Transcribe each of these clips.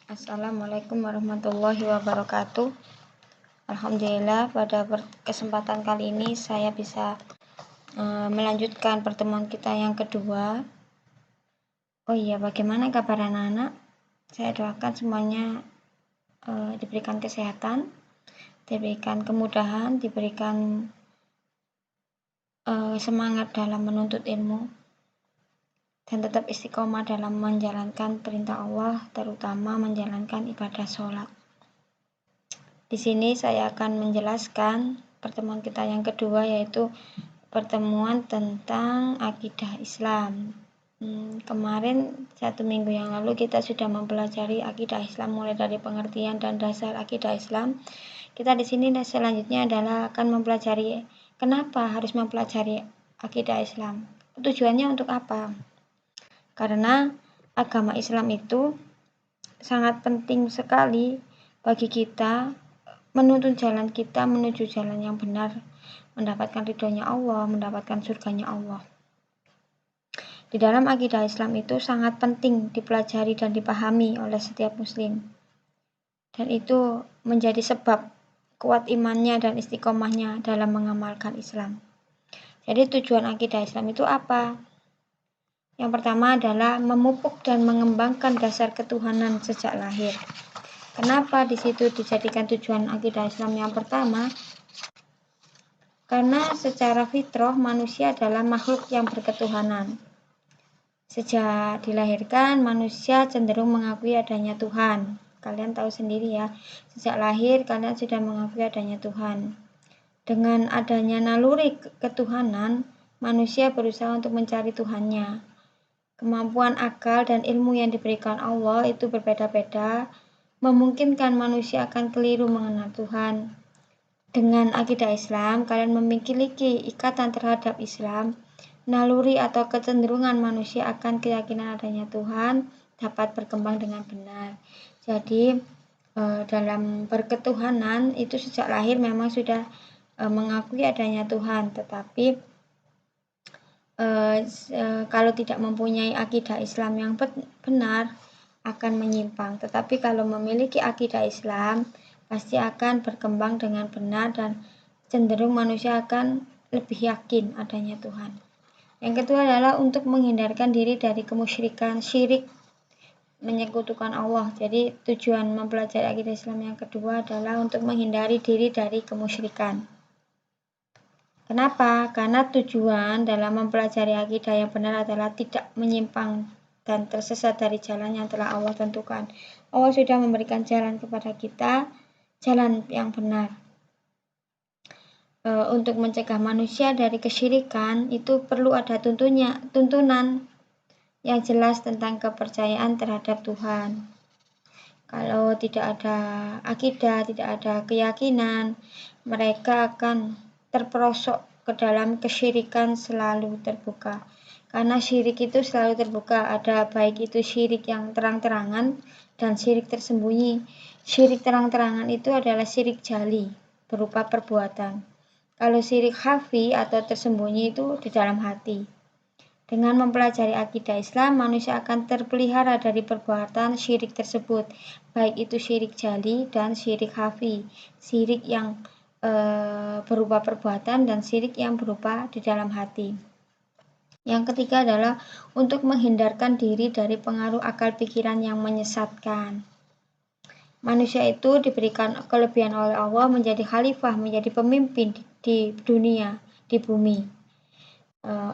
Assalamualaikum warahmatullahi wabarakatuh. Alhamdulillah pada kesempatan kali ini saya bisa melanjutkan pertemuan kita yang kedua. Oh iya, bagaimana kabar anak-anak? Saya doakan semuanya diberikan kesehatan, diberikan kemudahan, diberikan semangat dalam menuntut ilmu, dan tetap istiqomah dalam menjalankan perintah Allah, terutama menjalankan ibadah sholat. Di sini saya akan menjelaskan pertemuan kita yang kedua, yaitu pertemuan tentang akidah Islam. Kemarin 1 minggu yang lalu kita sudah mempelajari akidah Islam mulai dari pengertian dan dasar akidah Islam. Kita di sini selanjutnya adalah akan mempelajari kenapa harus mempelajari akidah Islam. Tujuannya untuk apa? Karena agama Islam itu sangat penting sekali bagi kita, menuntun jalan kita menuju jalan yang benar, mendapatkan ridhonya Allah, mendapatkan surganya Allah. Di dalam akidah Islam itu sangat penting dipelajari dan dipahami oleh setiap muslim. Dan itu menjadi sebab kuat imannya dan istiqomahnya dalam mengamalkan Islam. Jadi tujuan akidah Islam itu apa? Yang pertama adalah memupuk dan mengembangkan dasar ketuhanan sejak lahir. Kenapa di situ dijadikan tujuan akidah Islam yang pertama? Karena secara fitrah manusia adalah makhluk yang berketuhanan. Sejak dilahirkan, manusia cenderung mengakui adanya Tuhan. Kalian tahu sendiri ya, sejak lahir kalian sudah mengakui adanya Tuhan. Dengan adanya naluri ketuhanan, manusia berusaha untuk mencari Tuhannya. Kemampuan akal dan ilmu yang diberikan Allah itu berbeda-beda, memungkinkan manusia akan keliru mengenal Tuhan. Dengan akidah Islam, kalian memiliki ikatan terhadap Islam. Naluri atau kecenderungan manusia akan keyakinan adanya Tuhan dapat berkembang dengan benar. Jadi dalam berketuhanan itu sejak lahir memang sudah mengakui adanya Tuhan, tetapi kalau tidak mempunyai akidah Islam yang benar akan menyimpang. Tetapi kalau memiliki akidah Islam pasti akan berkembang dengan benar dan cenderung manusia akan lebih yakin adanya Tuhan. Yang kedua adalah untuk menghindarkan diri dari kemusyrikan, syirik, menyekutukan Allah. Jadi tujuan mempelajari akidah Islam yang kedua adalah untuk menghindari diri dari kemusyrikan. Kenapa? Karena tujuan dalam mempelajari akidah yang benar adalah tidak menyimpang dan tersesat dari jalan yang telah Allah tentukan. Allah sudah memberikan jalan kepada kita, jalan yang benar. Untuk mencegah manusia dari kesyirikan itu perlu ada tuntunan yang jelas tentang kepercayaan terhadap Tuhan. Kalau tidak ada akidah, tidak ada keyakinan, mereka akan terperosok ke dalam kesyirikan selalu terbuka. Karena syirik itu selalu terbuka, ada baik itu syirik yang terang-terangan dan syirik tersembunyi. Syirik terang-terangan itu adalah syirik jali, berupa perbuatan. Kalau syirik khafi atau tersembunyi itu di dalam hati. Dengan mempelajari akidah Islam, manusia akan terpelihara dari perbuatan syirik tersebut, baik itu syirik jali dan syirik khafi, syirik yang berupa perbuatan dan syirik yang berupa di dalam hati. Yang ketiga adalah untuk menhindarkan diri dari pengaruh akal pikiran yang menyesatkan. Manusia itu diberikan kelebihan oleh Allah menjadi khalifah, menjadi pemimpin di dunia, di bumi.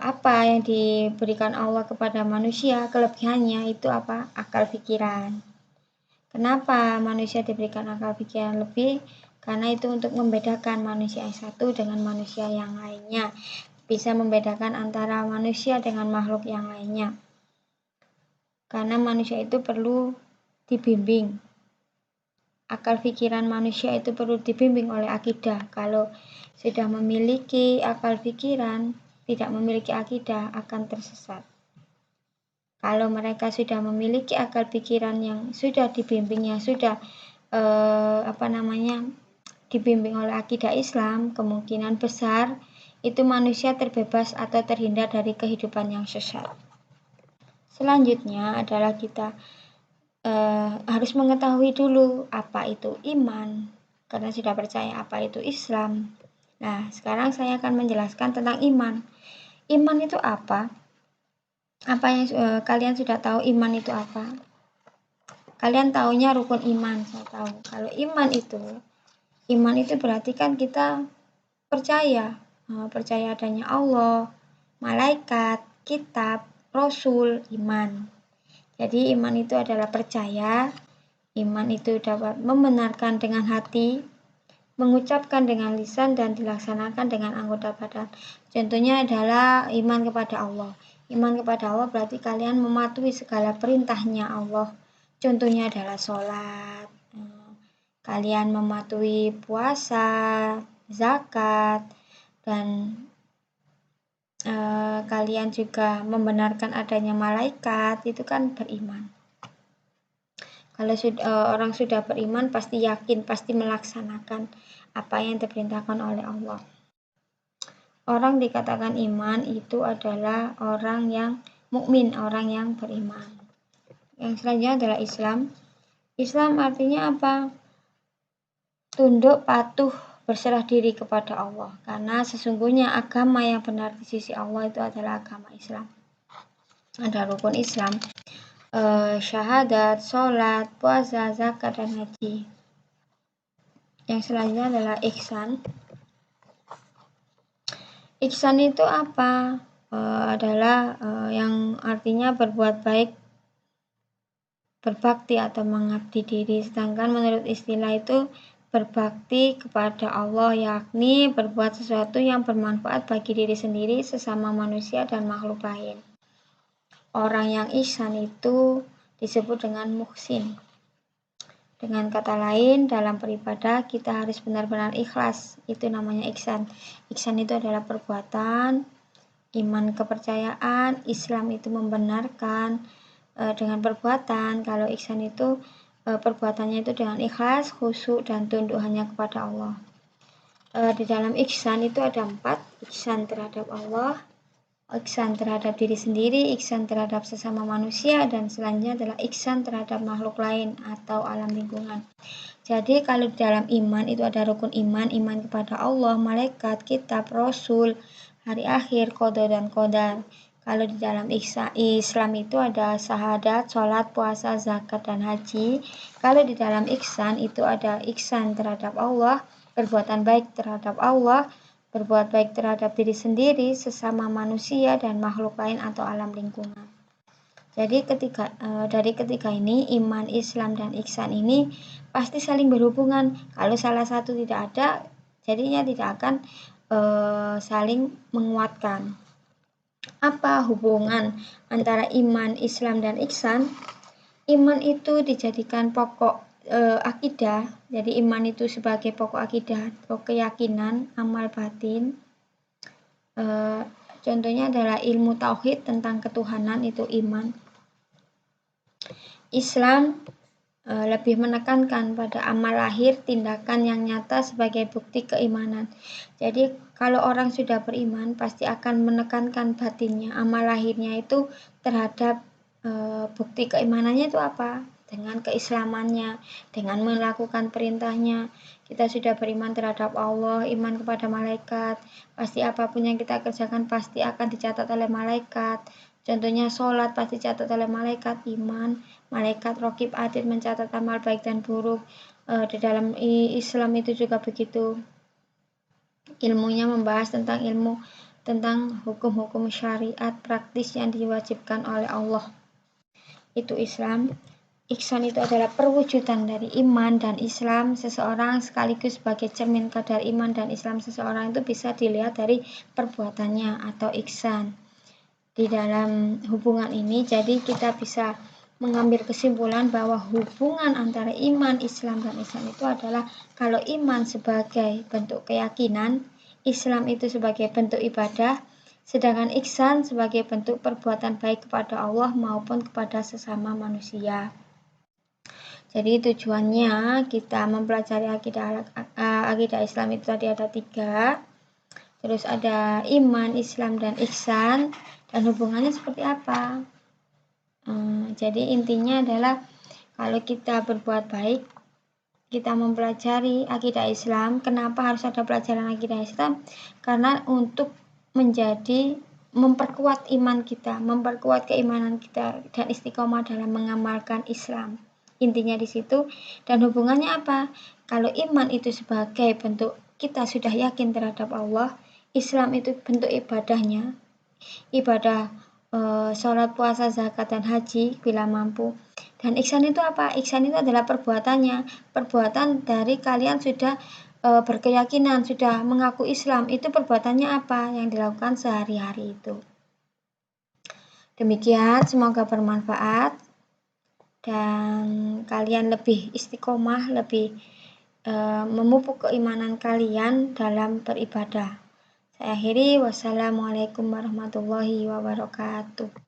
Apa yang diberikan Allah kepada manusia, kelebihannya itu apa? Akal pikiran. Kenapa manusia diberikan akal pikiran lebih? Karena itu untuk membedakan manusia yang satu dengan manusia yang lainnya. Bisa membedakan antara manusia dengan makhluk yang lainnya. Karena manusia itu perlu dibimbing. Akal pikiran manusia itu perlu dibimbing oleh akidah. Kalau sudah memiliki akal pikiran, tidak memiliki akidah, akan tersesat. Kalau mereka sudah memiliki akal pikiran yang sudah dibimbing, yang sudah dibimbing oleh akidah Islam, kemungkinan besar itu manusia terbebas atau terhindar dari kehidupan yang sesat. Selanjutnya adalah kita harus mengetahui dulu apa itu iman, karena sudah percaya apa itu Islam. Nah, sekarang saya akan menjelaskan tentang iman. Iman itu apa? Apa yang kalian sudah tahu iman itu apa? Kalian taunya rukun iman, saya tahu. Kalau iman itu berarti kan kita percaya adanya Allah, malaikat, kitab, rasul, iman. Jadi iman itu adalah percaya, iman itu dapat membenarkan dengan hati, mengucapkan dengan lisan, dan dilaksanakan dengan anggota badan. Contohnya adalah iman kepada Allah. Iman kepada Allah berarti kalian mematuhi segala perintahnya Allah. Contohnya adalah sholat, kalian mematuhi puasa, zakat, dan kalian juga membenarkan adanya malaikat, itu kan beriman. Kalau orang sudah beriman pasti yakin, pasti melaksanakan apa yang diperintahkan oleh Allah. Orang dikatakan iman itu adalah orang yang mukmin, orang yang beriman. Yang selanjutnya adalah Islam. Islam artinya apa? Tunduk, patuh, berserah diri kepada Allah. Karena sesungguhnya agama yang benar di sisi Allah itu adalah agama Islam. Ada rukun Islam, syahadat, sholat, puasa, zakat, dan haji. Yang selanjutnya adalah ihsan. Ihsan itu apa? Adalah yang artinya berbuat baik, berbakti atau mengabdi diri. Sedangkan menurut istilah itu berbakti kepada Allah, yakni berbuat sesuatu yang bermanfaat bagi diri sendiri, sesama manusia, dan makhluk lain. Orang yang ihsan itu disebut dengan muhsin. Dengan kata lain, dalam beribadah kita harus benar-benar ikhlas. Itu namanya ihsan. Ihsan itu adalah perbuatan, iman kepercayaan, Islam itu membenarkan dengan perbuatan. Kalau ihsan itu perbuatannya itu dengan ikhlas, khusyuk, dan tunduk hanya kepada Allah. Di dalam ihsan itu ada 4, ihsan terhadap Allah, ihsan terhadap diri sendiri, ihsan terhadap sesama manusia, dan selanjutnya adalah ihsan terhadap makhluk lain atau alam lingkungan. Jadi kalau di dalam iman itu ada rukun iman kepada Allah, malaikat, kitab, rasul, hari akhir, qada dan qadar. Kalau di dalam Islam itu ada syahadat, sholat, puasa, zakat, dan haji. Kalau di dalam ihsan itu ada ihsan terhadap Allah, perbuatan baik terhadap Allah, berbuat baik terhadap diri sendiri, sesama manusia, dan makhluk lain atau alam lingkungan. Jadi dari ketiga ini, iman, Islam, dan ihsan ini pasti saling berhubungan. Kalau salah satu tidak ada, jadinya tidak akan saling menguatkan. Apa hubungan antara iman, Islam, dan ihsan? Iman itu dijadikan pokok akidah. Jadi iman itu sebagai pokok akidah, pokok keyakinan, amal batin. Contohnya adalah ilmu tauhid tentang ketuhanan, itu iman. Islam lebih menekankan pada amal lahir, tindakan yang nyata sebagai bukti keimanan. Jadi kalau orang sudah beriman pasti akan menekankan batinnya, amal lahirnya itu terhadap bukti keimanannya itu apa? Dengan keislamannya, dengan melakukan perintahnya. Kita sudah beriman terhadap Allah, iman kepada malaikat, pasti apapun yang kita kerjakan pasti akan dicatat oleh malaikat. Contohnya sholat pasti dicatat oleh malaikat, iman. Malaikat raqib atid mencatat amal baik dan buruk. Di dalam Islam itu juga begitu. Ilmunya membahas tentang hukum-hukum syariat praktis yang diwajibkan oleh Allah. Itu Islam. Ihsan itu adalah perwujudan dari iman dan Islam seseorang, sekaligus sebagai cermin kadar iman dan Islam seseorang itu bisa dilihat dari perbuatannya atau ihsan. Di dalam hubungan ini, jadi kita bisa mengambil kesimpulan bahwa hubungan antara iman, Islam, dan ihsan itu adalah kalau iman sebagai bentuk keyakinan, Islam itu sebagai bentuk ibadah, sedangkan ihsan sebagai bentuk perbuatan baik kepada Allah maupun kepada sesama manusia. Jadi tujuannya kita mempelajari akidah Islam itu tadi ada 3. Terus ada iman, Islam, dan ihsan, dan hubungannya seperti apa? Jadi intinya adalah Kalau kita berbuat baik, kita mempelajari akidah Islam. Kenapa harus ada pelajaran akidah Islam? Karena untuk memperkuat iman kita, memperkuat keimanan kita, dan istiqomah dalam mengamalkan Islam. Intinya di situ. Dan hubungannya apa? Kalau iman itu sebagai bentuk kita sudah yakin terhadap Allah, Islam itu bentuk ibadahnya, ibadah sholat, puasa, zakat, dan haji bila mampu. Dan ihsan itu apa? Ihsan itu adalah perbuatannya, perbuatan dari kalian sudah berkeyakinan, sudah mengaku Islam. Itu perbuatannya apa? Yang dilakukan sehari-hari itu. Demikian, semoga bermanfaat dan kalian lebih istiqomah, lebih memupuk keimanan kalian dalam beribadah. Saya akhiri, wassalamualaikum warahmatullahi wabarakatuh.